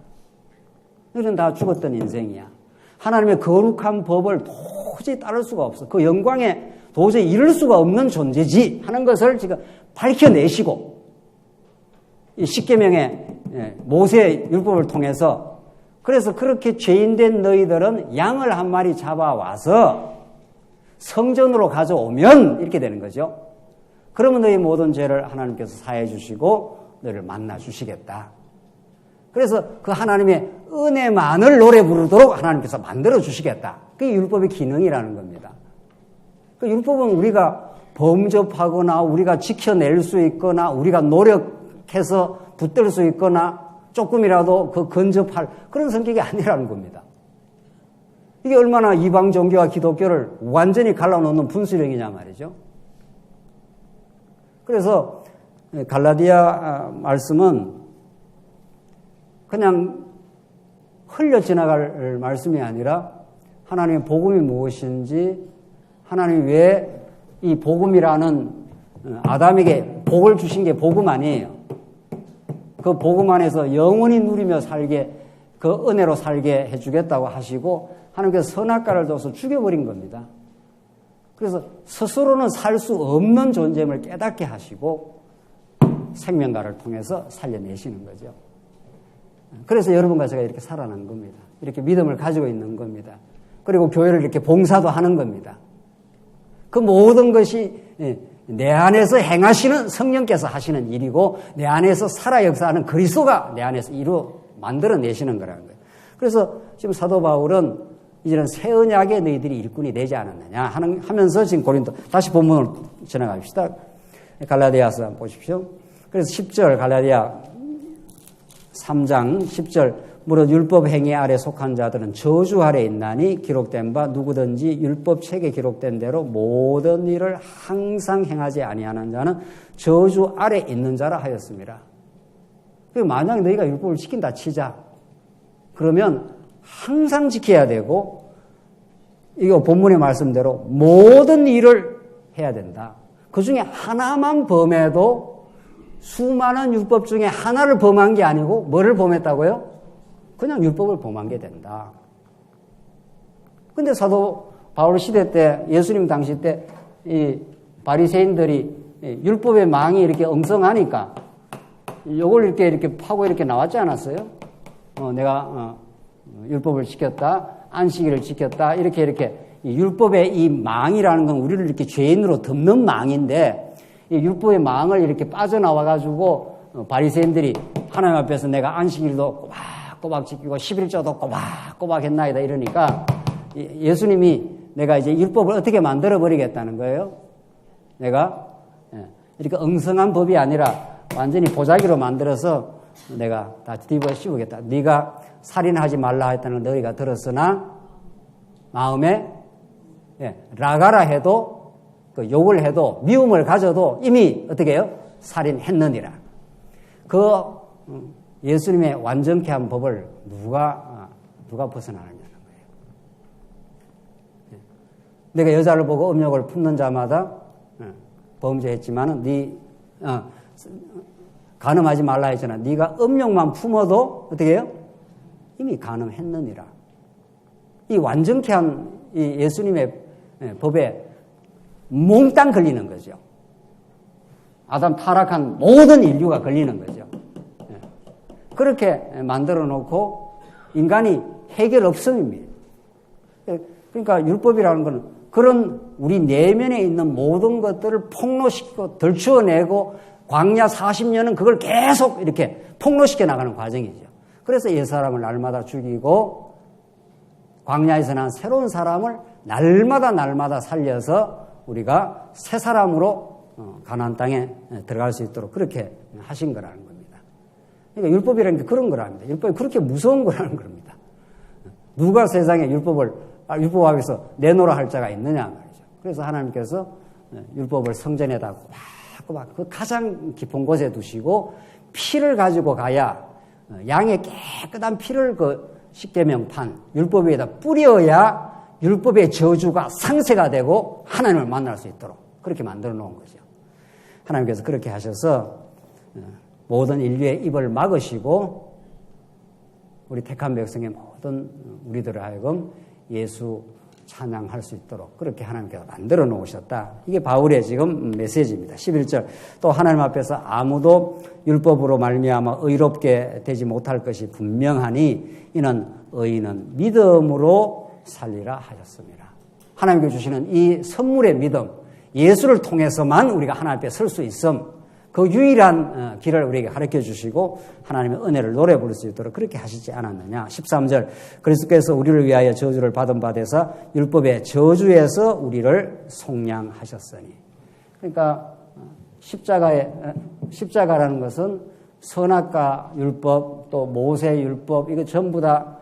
S1: 너희는 다 죽었던 인생이야. 하나님의 거룩한 법을 도저히 따를 수가 없어. 그 영광에 도저히 이룰 수가 없는 존재지 하는 것을 지금 밝혀내시고 이 십계명의 모세 율법을 통해서 그래서 그렇게 죄인된 너희들은 양을 한 마리 잡아와서 성전으로 가져오면 이렇게 되는 거죠. 그러면 너희 모든 죄를 하나님께서 사해 주시고 너희를 만나 주시겠다. 그래서 그 하나님의 은혜만을 노래 부르도록 하나님께서 만들어 주시겠다. 그게 율법의 기능이라는 겁니다. 그 율법은 우리가 범접하거나 우리가 지켜낼 수 있거나 우리가 노력해서 붙들 수 있거나 조금이라도 그 근접할 그런 성격이 아니라는 겁니다. 이게 얼마나 이방 종교와 기독교를 완전히 갈라놓는 분수령이냐 말이죠. 그래서 갈라디아 말씀은 그냥 흘려 지나갈 말씀이 아니라 하나님의 복음이 무엇인지 하나님이 왜 이 복음이라는 아담에게 복을 주신 게 복음 아니에요. 그 복음 안에서 영원히 누리며 살게 그 은혜로 살게 해주겠다고 하시고 하나님께서 선악과를 줘서 죽여버린 겁니다. 그래서 스스로는 살 수 없는 존재임을 깨닫게 하시고 생명과를 통해서 살려내시는 거죠. 그래서 여러분과 제가 이렇게 살아난 겁니다. 이렇게 믿음을 가지고 있는 겁니다. 그리고 교회를 이렇게 봉사도 하는 겁니다. 그 모든 것이 내 안에서 행하시는 성령께서 하시는 일이고 내 안에서 살아 역사하는 그리스도가 내 안에서 만들어내시는 거라는 거예요. 그래서 지금 사도 바울은 이제는 새 언약의 너희들이 일꾼이 되지 않았느냐 하면서 지금 고린도 다시 본문을 지나갑시다. 갈라디아서 한번 보십시오. 그래서 10절 갈라디아 3장 10절 무릇 율법 행위 아래 속한 자들은 저주 아래 있나니 기록된 바 누구든지 율법 책에 기록된 대로 모든 일을 항상 행하지 아니하는 자는 저주 아래 있는 자라 하였습니다. 만약 너희가 율법을 지킨다 치자. 그러면 항상 지켜야 되고 이거 본문의 말씀대로 모든 일을 해야 된다. 그 중에 하나만 범해도 수많은 율법 중에 하나를 범한 게 아니고 뭐를 범했다고요? 그냥 율법을 범한 게 된다. 근데 사도 바울 시대 때 예수님 당시 때 이 바리새인들이 율법의 망이 이렇게 엉성하니까 요걸 이렇게 파고 이렇게 나왔지 않았어요? 내가 율법을 지켰다, 안식일을 지켰다 이렇게 이 율법의 이 망이라는 건 우리를 이렇게 죄인으로 덮는 망인데 이 율법의 망을 이렇게 빠져나와가지고 바리새인들이 하나님 앞에서 내가 안식일도 꼬박꼬박 지키고 11조도 꼬박꼬박 했나이다 이러니까 예수님이 내가 이제 율법을 어떻게 만들어버리겠다는 거예요. 내가 이렇게 엉성한 법이 아니라 완전히 보자기로 만들어서 내가 다 뒤집어 씌우겠다. 네가 살인하지 말라 했다는 걸 너희가 들었으나 마음에 라가라 해도 그 욕을 해도 미움을 가져도 이미 어떻게 해요? 살인했느니라. 그 예수님의 완전케 한 법을 누가 벗어나느냐는 거예요. 내가 여자를 보고 음욕을 품는 자마다 범죄했지만은 간음하지 말라 했잖아. 네가 음욕만 품어도 어떻게 해요? 이미 간음했느니라. 이 완전케 한 이 예수님의 법에 몽땅 걸리는 거죠. 아담 타락한 모든 인류가 걸리는 거죠. 그렇게 만들어 놓고 인간이 해결 없음입니다. 그러니까 율법이라는 건 그런 우리 내면에 있는 모든 것들을 폭로시키고 덜추어내고 광야 40년은 그걸 계속 이렇게 폭로시켜 나가는 과정이죠. 그래서 옛사람을 날마다 죽이고 광야에서 난 새로운 사람을 날마다 살려서 우리가 새 사람으로 가나안 땅에 들어갈 수 있도록 그렇게 하신 거라는 겁니다. 그러니까 율법이라는 게 그런 거랍니다. 율법이 그렇게 무서운 거라는 겁니다. 누가 세상에 율법 앞에서 내놓으라 할 자가 있느냐 말이죠. 그래서 하나님께서 율법을 성전에다 막 그 가장 깊은 곳에 두시고 피를 가지고 가야 양의 깨끗한 피를 그 십계명판 율법 위에다 뿌려야 율법의 저주가 상쇄가 되고 하나님을 만날 수 있도록 그렇게 만들어 놓은 거죠. 하나님께서 그렇게 하셔서 모든 인류의 입을 막으시고 우리 택한 백성의 모든 우리들을 하여금 예수 찬양할 수 있도록 그렇게 하나님께서 만들어 놓으셨다. 이게 바울의 지금 메시지입니다. 11절 또 하나님 앞에서 아무도 율법으로 말미암아 의롭게 되지 못할 것이 분명하니 이는 의인은 믿음으로 살리라 하셨습니다. 하나님께 주시는 이 선물의 믿음, 예수를 통해서만 우리가 하나님 앞에 설 수 있음, 그 유일한 길을 우리에게 가르쳐 주시고 하나님의 은혜를 노래 부를 수 있도록 그렇게 하시지 않았느냐. 13절 그리스도께서 우리를 위하여 저주를 받은 바 되사 율법의 저주에서 우리를 속량하셨으니. 그러니까 십자가라는 것은 선악과 율법 또 모세 율법 이거 전부 다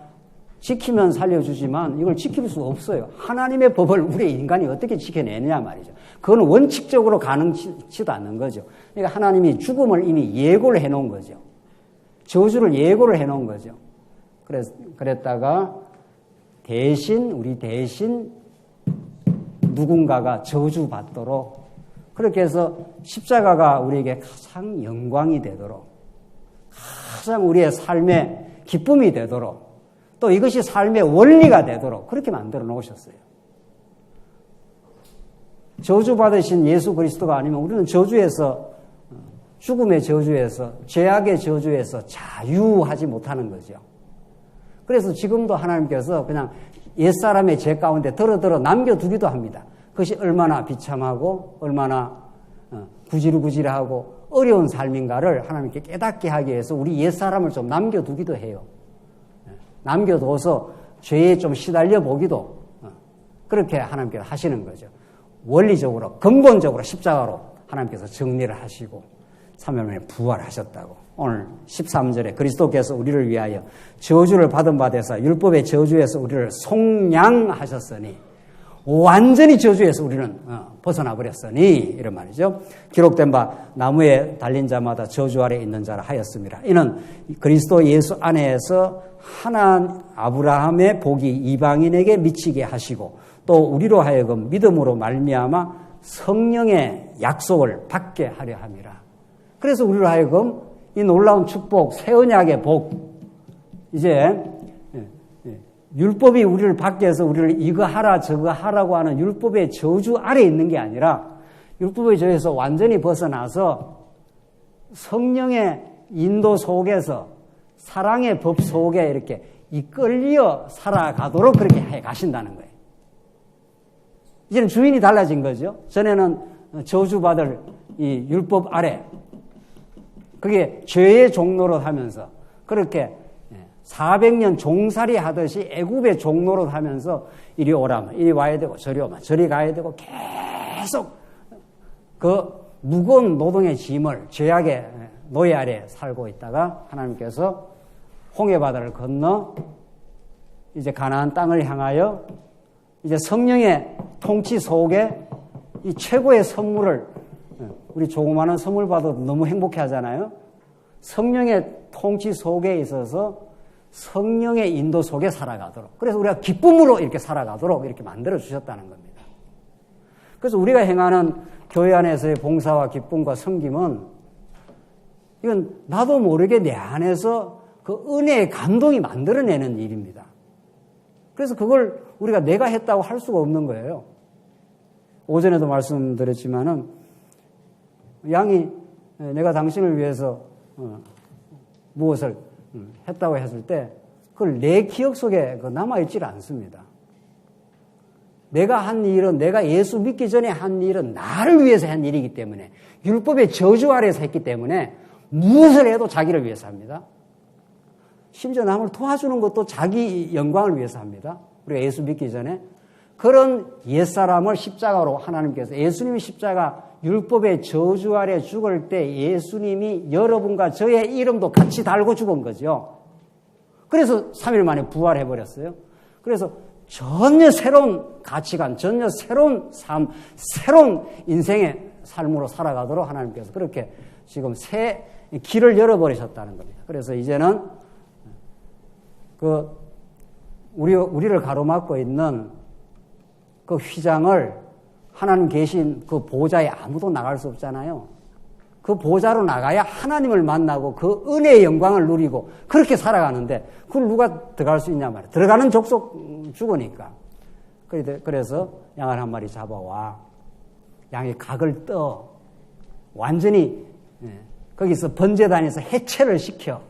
S1: 지키면 살려주지만 이걸 지킬 수 없어요. 하나님의 법을 우리 인간이 어떻게 지켜내느냐 말이죠. 그건 원칙적으로 가능치도 않는 거죠. 그러니까 하나님이 죽음을 이미 예고를 해놓은 거죠. 저주를 예고를 해놓은 거죠. 그랬다가 우리 대신 누군가가 저주받도록 그렇게 해서 십자가가 우리에게 가장 영광이 되도록 가장 우리의 삶의 기쁨이 되도록 또 이것이 삶의 원리가 되도록 그렇게 만들어 놓으셨어요. 저주받으신 예수 그리스도가 아니면 우리는 저주에서 죽음의 저주에서 죄악의 저주에서 자유하지 못하는 거죠. 그래서 지금도 하나님께서 그냥 옛사람의 죄 가운데 더러 남겨두기도 합니다. 그것이 얼마나 비참하고 얼마나 구질구질하고 어려운 삶인가를 하나님께 깨닫게 하기 위해서 우리 옛사람을 좀 남겨두기도 해요. 남겨둬서 죄에 좀 시달려 보기도 그렇게 하나님께서 하시는 거죠. 원리적으로 근본적으로 십자가로 하나님께서 정리를 하시고 3일 만에 부활하셨다고. 오늘 13절에 그리스도께서 우리를 위하여 저주를 받은 바 되사 율법의 저주에서 우리를 속량하셨으니 완전히 저주에서 우리는 벗어나 버렸으니 이런 말이죠. 기록된 바 나무에 달린 자마다 저주 아래 있는 자라 하였습니다. 이는 그리스도 예수 안에서 아브라함의 복이 이방인에게 미치게 하시고 또 우리로 하여금 믿음으로 말미암아 성령의 약속을 받게 하려 함이라. 그래서 우리로 하여금 이 놀라운 축복, 새 언약의 복, 이제 율법이 우리를 받게 해서 우리를 이거 하라 저거 하라고 하는 율법의 저주 아래 있는 게 아니라 율법의 저주에서 완전히 벗어나서 성령의 인도 속에서 사랑의 법 속에 이렇게 이끌려 살아가도록 그렇게 해 가신다는 거예요. 이제는 주인이 달라진 거죠. 전에는 저주받을 이 율법 아래 그게 죄의 종노릇 하면서 그렇게 400년 종살이 하듯이 애굽의 종노릇 하면서 이리 오라면 이리 와야 되고 저리 오면 저리 가야 되고 계속 그 무거운 노동의 짐을 죄악의 노예 아래 살고 있다가 하나님께서 홍해바다를 건너 이제 가나안 땅을 향하여 이제 성령의 통치 속에 이 최고의 선물을 우리 조그마한 선물 받아도 너무 행복해 하잖아요. 성령의 통치 속에 있어서 성령의 인도 속에 살아가도록 그래서 우리가 기쁨으로 이렇게 살아가도록 이렇게 만들어 주셨다는 겁니다. 그래서 우리가 행하는 교회 안에서의 봉사와 기쁨과 섬김은 이건 나도 모르게 내 안에서 그 은혜의 감동이 만들어내는 일입니다. 그래서 그걸 우리가 내가 했다고 할 수가 없는 거예요. 오전에도 말씀드렸지만은 양이 내가 당신을 위해서 무엇을 했다고 했을 때 그걸 내 기억 속에 남아있질 않습니다. 내가 한 일은, 내가 예수 믿기 전에 한 일은 나를 위해서 한 일이기 때문에, 율법의 저주 아래에서 했기 때문에 무엇을 해도 자기를 위해서 합니다. 심지어 남을 도와주는 것도 자기 영광을 위해서 합니다. 우리가 예수 믿기 전에. 그런 옛사람을 십자가로 하나님께서, 예수님이 십자가 율법의 저주 아래 죽을 때 예수님이 여러분과 저의 이름도 같이 달고 죽은 거죠. 그래서 3일 만에 부활해버렸어요. 그래서 전혀 새로운 가치관, 전혀 새로운 삶, 새로운 인생의 삶으로 살아가도록 하나님께서 그렇게 지금 새 길을 열어버리셨다는 겁니다. 그래서 이제는 우리를 가로막고 있는 그 휘장을 하나님 계신 그 보좌에 아무도 나갈 수 없잖아요. 그 보좌로 나가야 하나님을 만나고 그 은혜의 영광을 누리고 그렇게 살아가는데 그걸 누가 들어갈 수 있냐 말이에요. 들어가는 족속 죽으니까. 그래서 양을 한 마리 잡아와 양의 각을 떠 완전히 거기서 번제단에서 해체를 시켜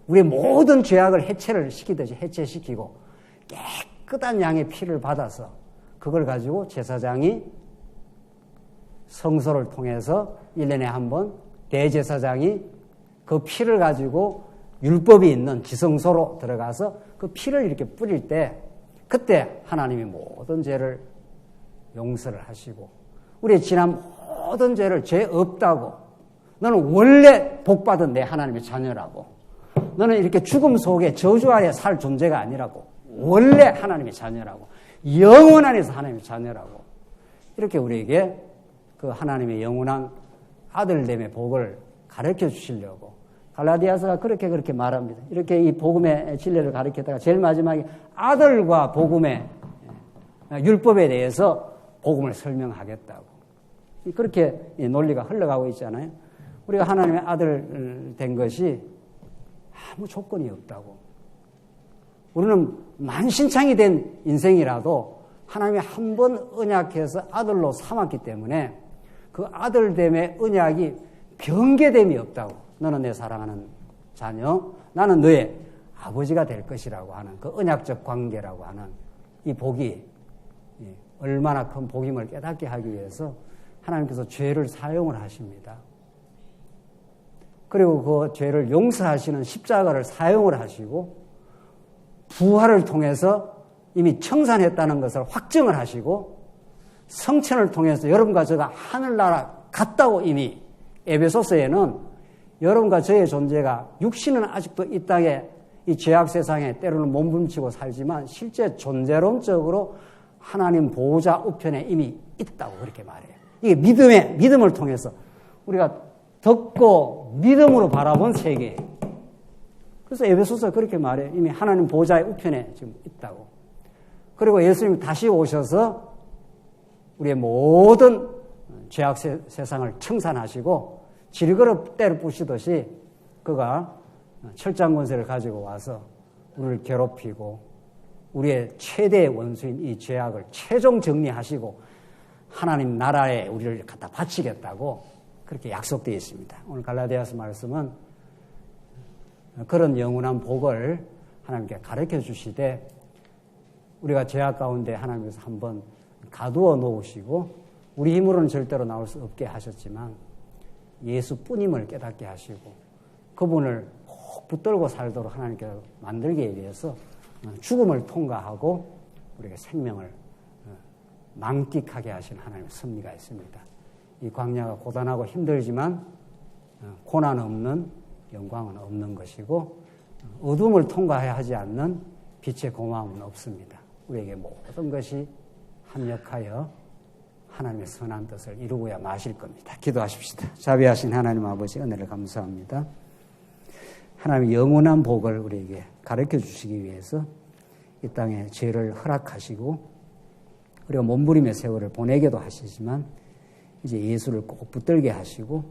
S1: 우리의 모든 죄악을 해체를 시키듯이 해체시키고 깨끗한 양의 피를 받아서 그걸 가지고 제사장이 성소를 통해서 1년에 한 번 대제사장이 그 피를 가지고 율법이 있는 지성소로 들어가서 그 피를 이렇게 뿌릴 때 그때 하나님이 모든 죄를 용서를 하시고 우리의 지난 모든 죄를 죄 없다고 너는 원래 복받은 내 하나님의 자녀라고 너는 이렇게 죽음 속에 저주 아래 살 존재가 아니라고 원래 하나님의 자녀라고 영원 안에서 하나님의 자녀라고 이렇게 우리에게 그 하나님의 영원한 아들됨의 복을 가르쳐 주시려고 갈라디아서가 그렇게 말합니다. 이렇게 이 복음의 진리를 가르치다가 제일 마지막에 아들과 복음의 율법에 대해서 복음을 설명하겠다고 그렇게 논리가 흘러가고 있잖아요. 우리가 하나님의 아들 된 것이 아무 조건이 없다고. 우리는 만신창이 된 인생이라도 하나님이 한 번 언약해서 아들로 삼았기 때문에 그 아들됨의 언약이 변개됨이 없다고. 너는 내 사랑하는 자녀, 나는 너의 아버지가 될 것이라고 하는 그 언약적 관계라고 하는 이 복이 얼마나 큰 복임을 깨닫게 하기 위해서 하나님께서 죄를 사용을 하십니다. 그리고 그 죄를 용서하시는 십자가를 사용을 하시고 부활을 통해서 이미 청산했다는 것을 확증을 하시고 성천을 통해서 여러분과 저가 하늘나라 갔다고 이미 에베소서에는 여러분과 저의 존재가 육신은 아직도 이 땅에 이 죄악 세상에 때로는 몸부림치고 살지만 실제 존재론적으로 하나님 보호자 우편에 이미 있다고 그렇게 말해요. 이게 믿음을 통해서 우리가 듣고 믿음으로 바라본 세계예요. 그래서 에베소서 그렇게 말해요. 이미 하나님 보호자의 우편에 지금 있다고. 그리고 예수님이 다시 오셔서 우리의 모든 죄악 세상을 청산하시고 질그릇 때를 부시듯이 그가 철장 권세를 가지고 와서 우리를 괴롭히고 우리의 최대의 원수인 이 죄악을 최종 정리하시고 하나님 나라에 우리를 갖다 바치겠다고 그렇게 약속되어 있습니다. 오늘 갈라디아서 말씀은 그런 영원한 복을 하나님께 가르쳐 주시되 우리가 죄악 가운데 하나님께서 한번 가두어 놓으시고 우리 힘으로는 절대로 나올 수 없게 하셨지만 예수뿐임을 깨닫게 하시고 그분을 꼭 붙들고 살도록 하나님께서 만들기 위해서 죽음을 통과하고 우리에게 생명을 망틱하게 하신 하나님의 섭리가 있습니다. 이 광야가 고단하고 힘들지만 고난 없는 영광은 없는 것이고 어둠을 통과해야 하지 않는 빛의 고마움은 없습니다. 우리에게 모든 것이 합력하여 하나님의 선한 뜻을 이루고야 마실 겁니다. 기도하십시다. 자비하신 하나님 아버지 은혜를 감사합니다. 하나님의 영원한 복을 우리에게 가르쳐 주시기 위해서 이 땅에 죄를 허락하시고 우리가 몸부림의 세월을 보내게도 하시지만 이제 예수를 꼭 붙들게 하시고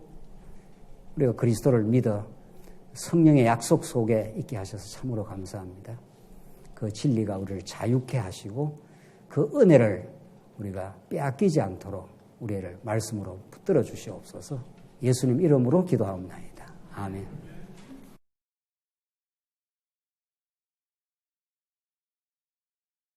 S1: 우리가 그리스도를 믿어 성령의 약속 속에 있게 하셔서 참으로 감사합니다. 그 진리가 우리를 자유케 하시고 그 은혜를 우리가 빼앗기지 않도록 우리를 말씀으로 붙들어 주시옵소서. 예수님 이름으로 기도하옵나이다. 아멘.